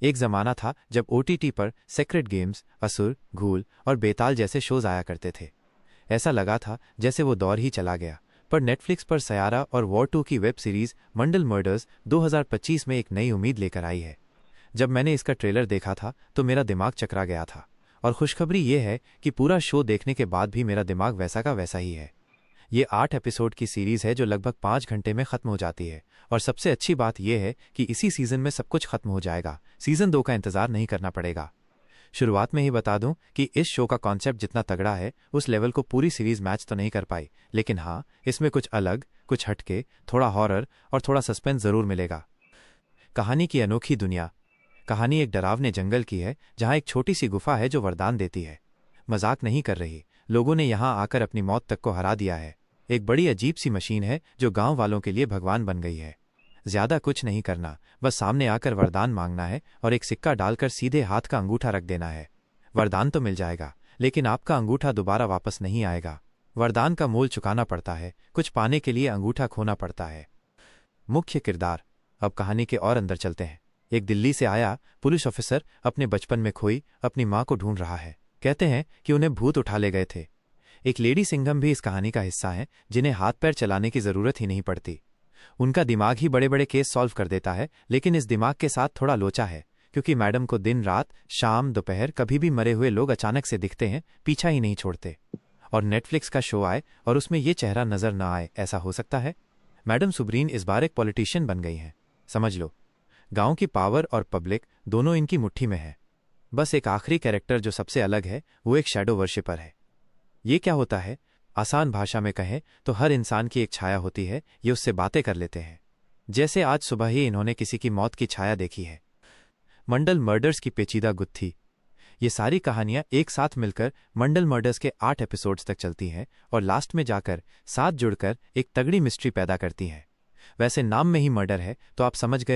एक ज़माना था जब ओटीटी पर सेक्रेड गेम्स, असुर, घूल और बेताल जैसे शोज आया करते थे। ऐसा लगा था जैसे वो दौर ही चला गया। पर नेटफ्लिक्स पर सयारा और वॉर 2 की वेब सीरीज मंडल मर्डर्स 2025 में एक नई उम्मीद लेकर आई है। जब मैंने इसका ट्रेलर देखा था तो मेरा दिमाग चकरा गया था। और खुशखबरी ये है कि पूरा शो देखने के बाद भी मेरा दिमाग वैसा का वैसा ही है। ये 8 एपिसोड की सीरीज है जो लगभग 5 घंटे में खत्म हो जाती है। और सबसे अच्छी बात यह है कि इसी सीजन में सब कुछ खत्म हो जाएगा, सीजन 2 का इंतजार नहीं करना पड़ेगा। शुरुआत में ही बता दूं कि इस शो का कॉन्सेप्ट जितना तगड़ा है उस लेवल को पूरी सीरीज मैच तो नहीं कर पाई, लेकिन हाँ, इसमें कुछ अलग, कुछ हटके, थोड़ा हॉरर और थोड़ा सस्पेंस जरूर मिलेगा। कहानी की अनोखी दुनिया। कहानी एक डरावने जंगल की है जहां एक छोटी सी गुफा है जो वरदान देती है। मजाक नहीं कर रही, लोगों ने यहां आकर अपनी मौत तक को हरा दिया है। एक बड़ी अजीब सी मशीन है जो गांव वालों के लिए भगवान बन गई है। ज्यादा कुछ नहीं करना, बस सामने आकर वरदान मांगना है और एक सिक्का डालकर सीधे हाथ का अंगूठा रख देना है। वरदान तो मिल जाएगा, लेकिन आपका अंगूठा दोबारा वापस नहीं आएगा। वरदान का मोल चुकाना पड़ता है, कुछ पाने के लिए अंगूठा खोना पड़ता है। मुख्य किरदार। अब कहानी के और अंदर चलते हैं। एक दिल्ली से आया पुलिस ऑफिसर अपने बचपन में खोई अपनी मां को ढूंढ रहा है। कहते हैं कि उन्हें भूत उठा ले गए थे। एक लेडी सिंघम भी इस कहानी का हिस्सा है, जिन्हें हाथ पैर चलाने की जरूरत ही नहीं पड़ती। उनका दिमाग ही बड़े बड़े केस सॉल्व कर देता है, लेकिन इस दिमाग के साथ थोड़ा लोचा है, क्योंकि मैडम को दिन रात, शाम दोपहर कभी भी मरे हुए लोग अचानक से दिखते हैं, पीछा ही नहीं छोड़ते। और नेटफ्लिक्स का शो आए और उसमें ये चेहरा नजर न आए, ऐसा हो सकता है? मैडम सुब्रीन इस बार एक पॉलिटिशियन बन गई हैं। समझ लो, गांव की पावर और पब्लिक दोनों इनकी मुट्ठी में है। बस एक आखिरी कैरेक्टर जो सबसे अलग है वो एक शैडो वर्शिपर है। ये क्या होता है? आसान भाषा में कहें तो हर इंसान की एक छाया होती है, ये उससे बातें कर लेते हैं। जैसे आज सुबह ही इन्होंने किसी की मौत की छाया देखी है। मंडल मर्डर्स की पेचीदा गुत्थी। ये सारी कहानियां एक साथ मिलकर मंडल मर्डर्स के 8 एपिसोड्स तक चलती हैं और लास्ट में जाकर साथ जुड़कर एक तगड़ी मिस्ट्री पैदा करती हैं। वैसे नाम में ही मर्डर है तो आप समझ गए